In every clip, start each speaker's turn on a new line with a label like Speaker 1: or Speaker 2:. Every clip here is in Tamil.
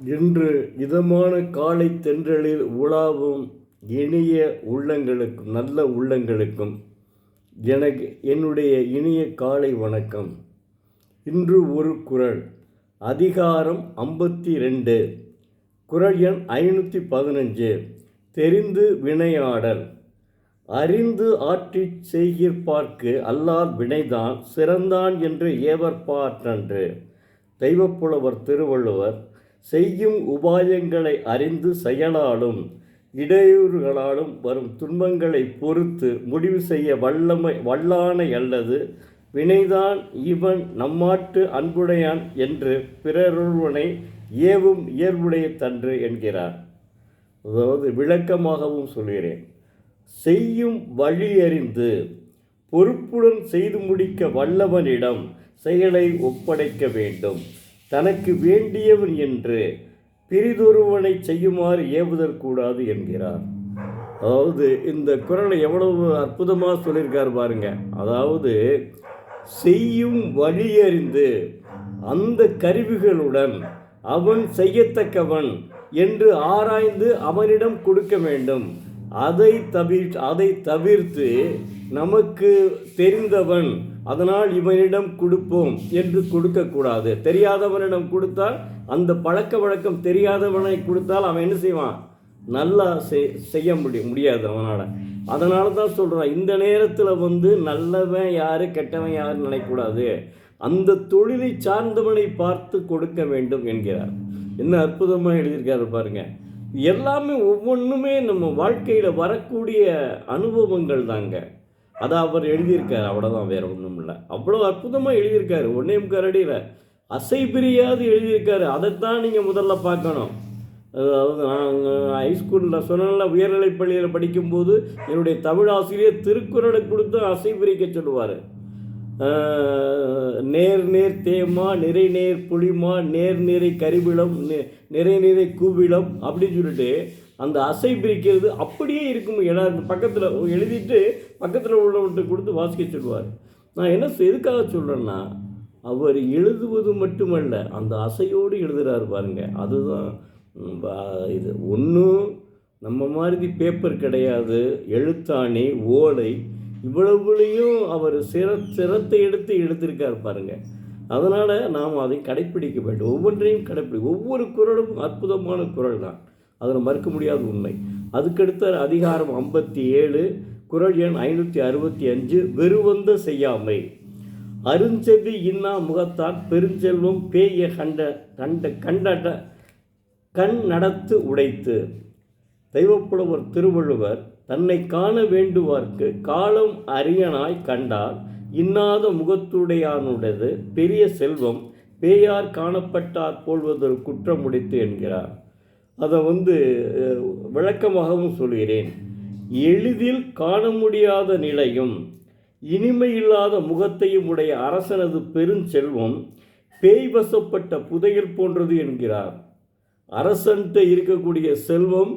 Speaker 1: இன்று இதமான காலை தென்றலில் உலாவும் இனிய உள்ளங்களுக்கும் நல்ல உள்ளங்களுக்கும் என்னுடைய இனிய காலை வணக்கம். இன்று ஒரு குறள், அதிகாரம் 52, குறள் எண் 515. தெரிந்து வினையாடல். அறிந்து ஆற்றிச் செய்கிற்பார்க்கு அல்லால் வினைதான் சிறந்தான் என்று ஏவற்பாற்றன்று. தெய்வப்புலவர் திருவள்ளுவர். செய்யும் உபாயங்களை அறிந்து செயலாலும் இடையூறுகளாலும் வரும் துன்பங்களை பொறுத்து முடிவு செய்ய வல்லானை அல்லது வினைதான் இவன் நம்மாட்டு அன்புடையான் என்று பிறருவனை ஏவும் இயல்புடைய தன்று என்கிறார். அதாவது விளக்கமாகவும் சொல்கிறேன். செய்யும் வழியறிந்து பொறுப்புடன் செய்து முடிக்க வல்லவனிடம் செயலை ஒப்படைக்க வேண்டும். தனக்கு வேண்டியவன் என்று பிரிதொருவனை செய்யுமாறு ஏவுதற்கூடாது என்கிறார். அதாவது இந்த குறளை எவ்வளவு அற்புதமாக சொல்லியிருக்கார் பாருங்க. அதாவது செய்யும் வழியறிந்து அந்த கருவிகளுடன் அவன் செய்யத்தக்கவன் என்று ஆராய்ந்து அவனிடம் கொடுக்க வேண்டும். அதை தவிர்த்து நமக்கு தெரிந்தவன் அதனால் இவனிடம் கொடுப்போம் என்று கொடுக்கக்கூடாது. தெரியாதவனிடம் கொடுத்தால், அந்த பழக்க வழக்கம் தெரியாதவனை கொடுத்தால் அவன் என்ன செய்வான்? நல்லா செய்ய முடியாது அவனால். அதனால தான் சொல்கிறான், இந்த நேரத்தில் நல்லவன் யார் கெட்டவன் யாருன்னு நினைக்கக்கூடாது, அந்த தொழிலை சார்ந்தவனை பார்த்து கொடுக்க வேண்டும் என்கிறார். என்ன அற்புதமாக எழுதியிருக்காரு பாருங்க. எல்லாமே ஒவ்வொன்றுமே நம்ம வாழ்க்கையில் வரக்கூடிய அனுபவங்கள் தாங்க. அதை அவர் எழுதியிருக்காரு, அவ்வளோதான், வேறு ஒன்றும் இல்லை. அவ்வளோ அற்புதமாக எழுதியிருக்காரு. ஒன்றே முக்காரடியில் அசை பிரியாது எழுதியிருக்காரு. அதைத்தான் நீங்கள் முதல்ல பார்க்கணும். அதாவது நான் ஹைஸ்கூலில் சொன்ன உயர்நிலைப் பள்ளியில் படிக்கும்போது என்னுடைய தமிழ் ஆசிரியர் திருக்குறளை கொடுத்து அசை பிரிக்க சொல்லுவார். நேர் நேர் தேமா, நிறை நேர் புளிமா, நேர் நிறை கரிபிளம், நிறை நிறை கூவிளம் அப்படின்னு சொல்லிட்டு அந்த அசை பிரிக்கிறது அப்படியே இருக்கும். எல்லாருக்கும் பக்கத்தில் எழுதிட்டு பக்கத்தில் உள்ளவன்ட்டு கொடுத்து வாசிக்க சொல்லுவார். நான் என்ன எதுக்காக சொல்கிறேன்னா, அவர் எழுதுவது மட்டுமல்ல, அந்த அசையோடு எழுதுகிறார் பாருங்க. அதுதான் இது. ஒன்றும் நம்ம மாதிரி பேப்பர் கிடையாது, எழுத்தாணி, ஓலை, இவ்வளவுலையும் அவர் சிரத்தை எடுத்து எடுத்திருக்கார் பாருங்க. அதனால் நாம் அதை கடைப்பிடிக்க வேண்டும். ஒவ்வொன்றையும் ஒவ்வொரு குறளும் அற்புதமான குறள் தான், அதில் மறுக்க முடியாத உண்மை. அதுக்கடுத்த அதிகாரம் 57, குறள் எண் 565. வெறுவந்த செய்யாமை. அருஞ்செவி இன்னா முகத்தான் பெருஞ்செல்வம் பேய கண் நடத்து உடைத்து. தெய்வப்புலவர் திருவள்ளுவர். தன்னை காண வேண்டுவார்க்கு காலம் அரியனாய் கண்டால் இன்னாத முகத்துடையானுடையது பெரிய செல்வம் பேயார் காணப்பட்டார் போல்வதொரு குற்றம் உடைத்து என்கிறார். அதை விளக்கமாகவும் சொல்கிறேன். எளிதில் காண முடியாத நிலையும் இனிமையில்லாத முகத்தையும் உடைய அரசனது பெருஞ்செல்வம் பேய் வசப்பட்ட புதையல் போன்றது என்கிறார். அரசன்ட்ட இருக்கக்கூடிய செல்வம்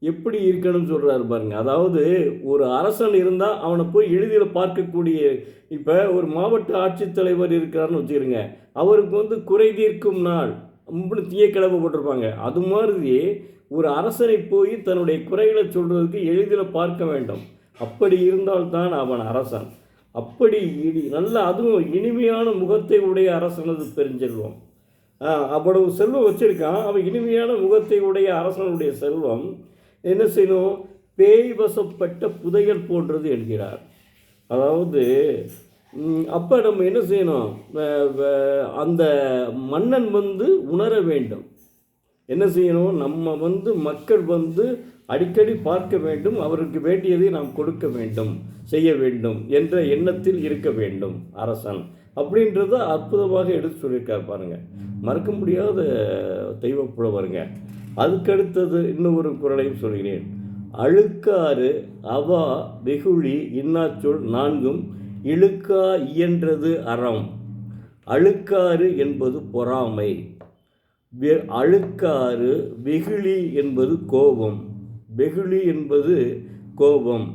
Speaker 1: எப்படி இருக்கணும்னு சொல்கிறார் பாருங்க. அதாவது ஒரு அரசன் இருந்தால் அவனை போய் எளிதில் பார்க்கக்கூடிய, இப்போ ஒரு மாவட்ட ஆட்சித்தலைவர் இருக்கிறாருன்னு வச்சுக்கிறோங்க, அவருக்கு குறை தீர்க்கும் நாள் அப்படி தீயக்கிழமை போட்டிருப்பாங்க. அது மாதிரி ஒரு அரசனை போய் தன்னுடைய குறைகளை சொல்கிறதுக்கு எளிதில் பார்க்க வேண்டும். அப்படி இருந்தால்தான் அவன் அரசன். அப்படி நல்ல அதுவும் இனிமையான முகத்தை உடைய அரசனது பெருஞ்செல்வம். அவ்வளவு செல்வம் வச்சுருக்கான். அவன் இனிமையான முகத்தை உடைய அரசனுடைய செல்வம் என்ன செய்யணும்? பேய் வசப்பட்ட புதையல் போன்றது என்கிறார். அதாவது அப்போ நம்ம என்ன செய்யணும்? அந்த மன்னன் உணர வேண்டும். என்ன செய்யணும்? நம்ம மக்கள் அடிக்கடி பார்க்க வேண்டும், அவருக்கு வேண்டியதை நாம் கொடுக்க வேண்டும், செய்ய வேண்டும் என்ற எண்ணத்தில் இருக்க வேண்டும் அரசன். அப்படின்றத அற்புதமாக எடுத்து சொல்லியிருக்கார் பாருங்கள். மறக்க முடியாத தெய்வப்புலவருங்க. அதுக்கடுத்தது இன்னொரு குறளையும் சொல்கிறேன். அழுக்காறு அவா வெகுளி இன்னாச்சொல் நான்கும் இழுக்கா இயன்றது அறம். அழுக்காறு என்பது பொறாமை, அழுக்காறு. வெகுளி என்பது கோபம், வெகுளி என்பது கோபம்.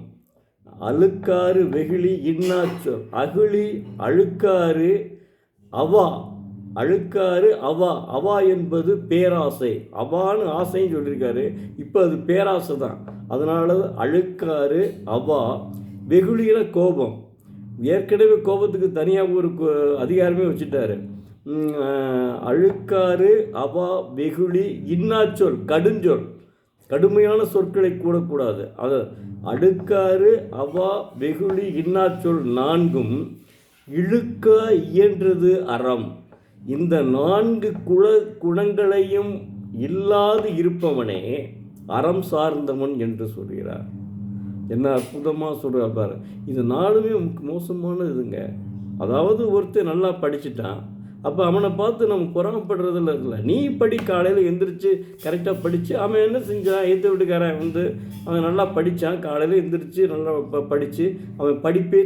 Speaker 1: அழுக்காறு வெகுளி இன்னாச்சொல். அகுளி அழுக்காறு அவா அழுக்காறு அவா. அவா என்பது பேராசை. அவான்னு ஆசைன்னு சொல்லியிருக்காரு, இப்போ அது பேராசை தான். அதனால அழுக்காறு அவா. வெகுளியில கோபம். ஏற்கனவே கோபத்துக்கு தனியாக ஒரு அதிகாரமே வச்சுட்டாரு. அழுக்காறு அவா வெகுளி இன்னாச்சொல் கடுஞ்சொல், கடுமையான சொற்களை கூடக்கூடாது. அது அழுக்காறு அவா வெகுளி இன்னாச்சொல் நான்கும் இழுக்க இயன்றது அறம். இந்த 4 குணங்களையும் இல்லாது இருப்பவனே அறம் சார்ந்தவன் என்று சொல்கிறார். என்ன அற்புதமாக சொல்கிறார் பாரு. இது 4மே மோசமான இதுங்க. அதாவது ஒருத்தர் நல்லா படிச்சுட்டான், அப்போ அவனை பார்த்து நம்ம பொறாமப்படுறதில்ல இருக்குல்ல. நீ படி, காலையில் எந்திரிச்சு கரெக்டாக படித்து. அவன் என்ன செஞ்சான், ஏற்ற வீட்டுக்காரன் அவன் நல்லா படித்தான், காலையில் எந்திரிச்சு நல்லா படித்து அவன் படிப்பே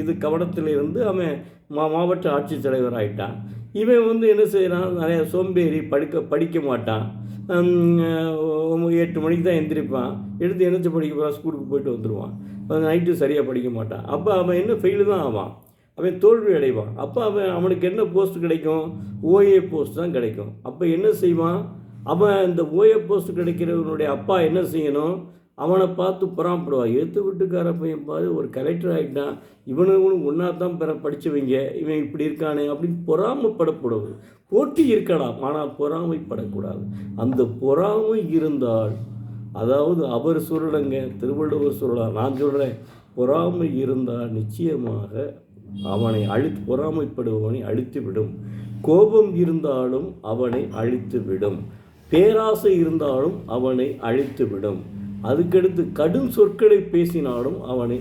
Speaker 1: இது கவனத்தில் இருந்து அவன் மாவட்ட ஆட்சித்தலைவர் ஆகிட்டான். இவன் என்ன செய்கிறான், நிறைய சோம்பேறி, படிக்க மாட்டான். 8 மணிக்கு தான் எந்திரிப்பான். எடுத்து என்னச்சு படிக்க போகிறான், ஸ்கூலுக்கு போயிட்டு வந்துடுவான். நைட்டு சரியாக படிக்க மாட்டான். அப்போ அவன் என்ன ஃபெயிலு தான் ஆவான், அவன் தோல்வி அடைவான். அப்போ அவனுக்கு என்ன போஸ்ட் கிடைக்கும், ஓஏ போஸ்ட் தான் கிடைக்கும். அப்போ என்ன செய்வான், அவன் இந்த ஓஏ போஸ்ட் கிடைக்கிறவனுடைய அப்பா என்ன செய்யணும், அவனை பார்த்து பொறாமப்படுவான். எடுத்து வீட்டுக்கார பையன் பாரு ஒரு கலெக்டர் ஆகிட்டான், இவனும் ஒன்றா தான் படித்தவங்க, இவன் இப்படி இருக்கானே அப்படின்னு பொறாமப்படக்கூடாது. போட்டி இருக்கலாம், ஆனால் பொறாமைப்படக்கூடாது. அந்த பொறாமை இருந்தால், அதாவது அவர் சொல்லலைங்க, திருவள்ளுவர் சொல்லலாம், நான் சொல்கிறேன், பொறாமை இருந்தால் நிச்சயமாக அவனை பொறாமைப்படுபவனை அழித்துவிடும். கோபம் இருந்தாலும் அவனை அழித்துவிடும். பேராசை இருந்தாலும் அவனை அழித்துவிடும். அதுக்கடுத்து கடும் சொற்களை பேசினாலும் அவனை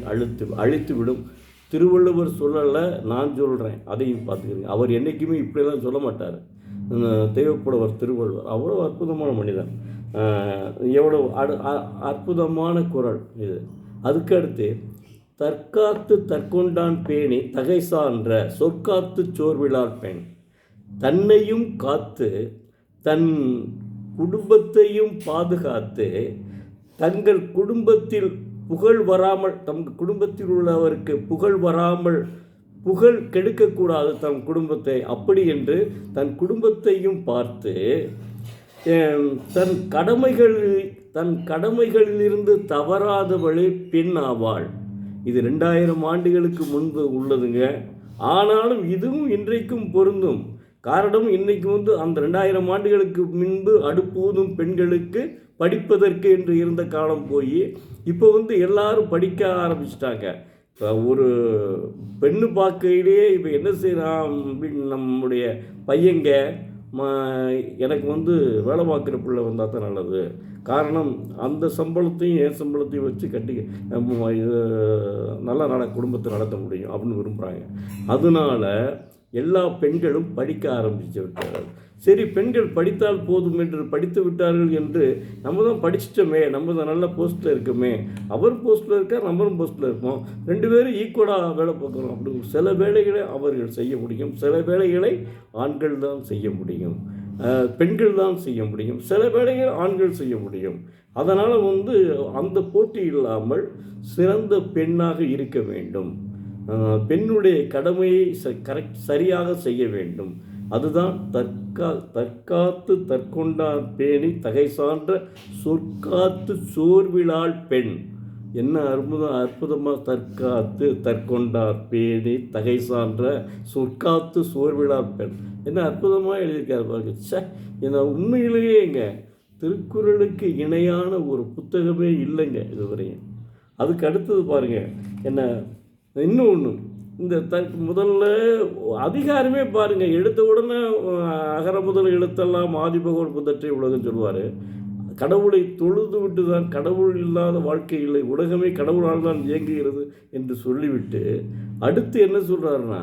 Speaker 1: அழித்துவிடும். திருவள்ளுவர் சொல்லலை, நான் சொல்கிறேன், அதையும் பார்த்துக்கிறீங்க. அவர் என்றைக்குமே இப்படிலாம் சொல்ல மாட்டார். தேவைப்படுவர் திருவள்ளுவர் அவ்வளோ அற்புதமான மனிதன். எவ்வளோ அற்புதமான குறள் இது. அதுக்கடுத்து தற்காத்து தற்கொண்டான் பேணி தகை சான்ற சொற்காத்து சோர்விலார் பெண். தன்னையும் காத்து தன் குடும்பத்தையும் பாதுகாத்து தங்கள் குடும்பத்தில் புகழ் வராமல், தம் குடும்பத்தில் உள்ளவருக்கு புகழ் வராமல், புகழ் கெடுக்கக்கூடாது தன் குடும்பத்தை, அப்படி என்று தன் குடும்பத்தையும் பார்த்து தன் கடமைகளிலிருந்து தவறாதவளே பெண் ஆவாள். இது 2000 ஆண்டுகளுக்கு முன்பு உள்ளதுங்க. ஆனாலும் இதுவும் இன்றைக்கும் பொருந்தும். காரணம், இன்றைக்கு அந்த 2000 ஆண்டுகளுக்கு முன்பு அடுப்பூதும் பெண்களுக்கு படிப்பதற்கு என்று இருந்த காலம் போய் இப்போ எல்லாரும் படிக்க ஆரம்பிச்சிட்டாங்க. ஒரு பெண்ணு பார்க்கையிலேயே இப்போ என்ன செய்யலாம் அப்படின்னு, நம்முடைய பையங்க எனக்கு வேலை பார்க்குற பிள்ளை வந்தால் தான் நல்லது. காரணம், அந்த சம்பளத்தையும் என் சம்பளத்தையும் வச்சு நல்ல குடும்பத்தை நடத்த முடியும் அப்படின்னு விரும்புகிறாங்க. அதனால எல்லா பெண்களும் படிக்க ஆரம்பித்து விட்டார்கள். சரி, பெண்கள் படித்தால் போதும் என்று படித்து விட்டார்கள் என்று நம்ம தான் படிச்சிட்டோமே, நம்ம தான் நல்ல போஸ்ட்டில் இருக்கோமே, அவர் போஸ்ட்டில் இருக்கார், நம்மளும் போஸ்ட்டில் இருப்போம், 2 பேரும் ஈக்குவலாக வேலை பார்க்குறோம் அப்படின்னு சில வேலைகளை அவர்கள் செய்ய முடியும், சில வேலைகளை ஆண்கள் தான் செய்ய முடியும், பெண்கள் தான் செய்ய முடியும், சில வேலைகள் ஆண்கள் செய்ய முடியும். அதனால் அந்த போட்டி இல்லாமல் சிறந்த பெண்ணாக இருக்க வேண்டும். பெண்ணுடைய கடமையை சரியாக செய்ய வேண்டும். அதுதான் தற்காத்து தற்கொண்டார் பேணி தகை சான்ற சொற்காத்து சோர்விலாள் பெண். என்ன அற்புதமாக தற்காத்து தற்கொண்டார் பேணி தகை சான்ற சொற்காத்து சோர்விலாள் பெண். என்ன அற்புதமாக எழுதியிருக்காரு பாருங்க. என்ன உண்மையிலேயேங்க திருக்குறளுக்கு இணையான ஒரு புத்தகமே இல்லைங்க இதுவரையும். அதுக்கு அடுத்தது பாருங்கள், என்ன இன்னொன்று, இந்த முதல்ல அதிகாரமே பாருங்கள், எடுத்த உடனே அகர முதல் எழுத்தெல்லாம் ஆதிபகவன் புதற்றை உலகம் சொல்லுவார். கடவுளை தொழுது விட்டு தான், கடவுள் இல்லாத வாழ்க்கை இல்லை, உலகமே கடவுளால் தான் இயங்குகிறது என்று சொல்லிவிட்டு அடுத்து என்ன சொல்கிறாருன்னா,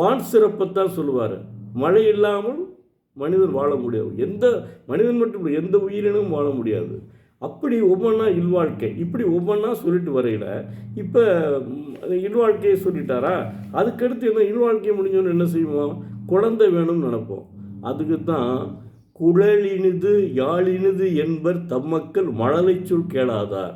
Speaker 1: வான் சிறப்பைத்தான் சொல்லுவார். மழை இல்லாமல் மனிதன் வாழ முடியாது, எந்த மனிதன் மட்டும் எந்த உயிரினும் வாழ முடியாது. அப்படி ஒவ்வொன்றா இல்வாழ்க்கை, இப்படி ஒவ்வொன்றா சொல்லிட்டு வரையில் இப்போ இல்வாழ்க்கையை சொல்லிட்டாரா, அதுக்கடுத்து என்ன இல்வாழ்க்கையை முடிஞ்சோன்னு என்ன செய்வோம், குழந்தை வேணும்னு நினைப்போம். அதுக்கு தான் குழலினிது யாழினிது என்பர் தம்மக்கள் மழலை சொல் கேளாதார்.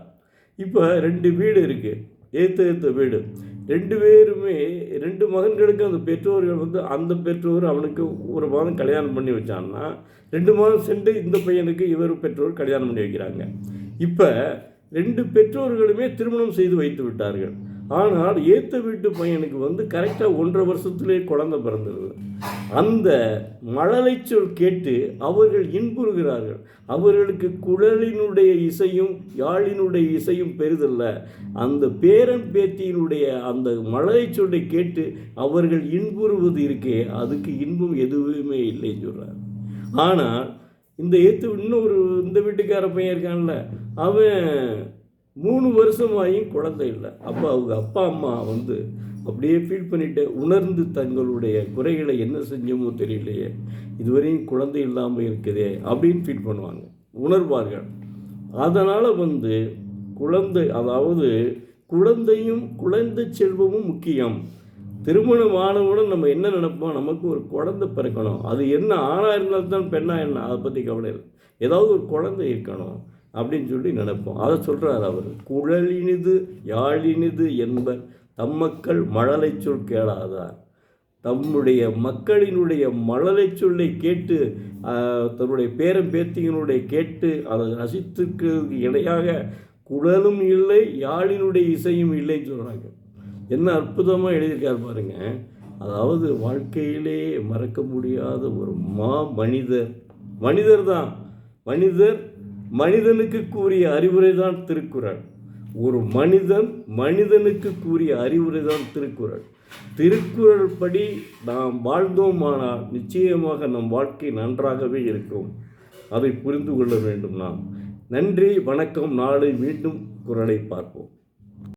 Speaker 1: இப்போ 2 வீடு இருக்குது, ஏற்ற வீடு. 2 பேருமே 2 மகன்களுக்கு அந்த பெற்றோர்கள் வந்து அந்த பெற்றோர் அவனுக்கு ஒரு மாதம் கல்யாணம் பண்ணி வச்சான்னா 2 மாதம் சென்று இந்த பையனுக்கு இவர் பெற்றோர் கல்யாணம் பண்ணி வைக்கிறாங்க. இப்போ 2 பெற்றோர்களுமே திருமணம் செய்து வைத்து விட்டார்கள். ஆனால் ஏத்த வீட்டு பையனுக்கு வந்து கரெக்டாக 1.5 வருஷத்துலேயே குழந்தை பிறந்துடுது. அந்த மழலை சொல் கேட்டு அவர்கள் இன்புறுகிறார்கள். அவர்களுக்கு குழலினுடைய இசையும் யாழினுடைய இசையும் பெரிதல்ல, அந்த பேரன் பேத்தியினுடைய அந்த மழலை சொல்லை கேட்டு அவர்கள் இன்புறுவது இருக்கே, அதுக்கு இன்பம் எதுவுமே இல்லைன்னு சொல்கிறார். ஆனால் இந்த இன்னொரு இந்த வீட்டுக்கார பையன் இருக்கான்ல, அவன் 3 வருஷமாயும் குழந்தை இல்லை. அப்போ அவங்க அப்பா அம்மா வந்து அப்படியே ஃபீல் பண்ணிட்டு உணர்ந்து தங்களுடைய குறைகளை என்ன செஞ்சோமோ தெரியலையே, இதுவரையும் குழந்தை இல்லாமல் இருக்குதே அப்படின்னு ஃபீல் பண்ணுவாங்க, உணர்வார்கள். அதனால் வந்து அதாவது குழந்தையும் குழந்தை செல்வமும் முக்கியம். திருமணம் ஆனவுடன் நம்ம என்ன நினைப்போம், நமக்கு ஒரு குழந்தை பிறக்கணும். அது என்ன ஆணாக இருந்தாலும் தான் பெண்ணாக என்ன அதை பற்றி கவலை இல்லை, ஏதாவது ஒரு குழந்தை இருக்கணும் அப்படின்னு சொல்லி நினைப்போம். அதை சொல்கிறார் அவர். குழலினிது யாழினிது என்பர் தம்மக்கள் மழலை சொல் கேளாதார். தம்முடைய மக்களினுடைய மழலை சொல்லை கேட்டு தன்னுடைய பேரன் பேத்தியினுடைய கேட்டு அதை ரசித்திருக்கிறதுக்கு இணையாக குழலும் இல்லை யாழினுடைய இசையும் இல்லைன்னு சொல்கிறாங்க. என்ன அற்புதமாக எழுதியிருக்கார் பாருங்க. அதாவது வாழ்க்கையிலே மறக்க முடியாத ஒரு மனிதர் தான் மனிதனுக்கு கூறிய அறிவுரை தான் திருக்குறள். ஒரு மனிதனுக்கு கூறிய அறிவுரை தான் திருக்குறள். திருக்குறள் படி நாம் வாழ்ந்தோமானால் நிச்சயமாக நம் வாழ்க்கை நன்றாகவே இருக்கும். அதை புரிந்து கொள்ள வேண்டும் நாம். நன்றி, வணக்கம். நாளை மீண்டும் குறளை பார்ப்போம்.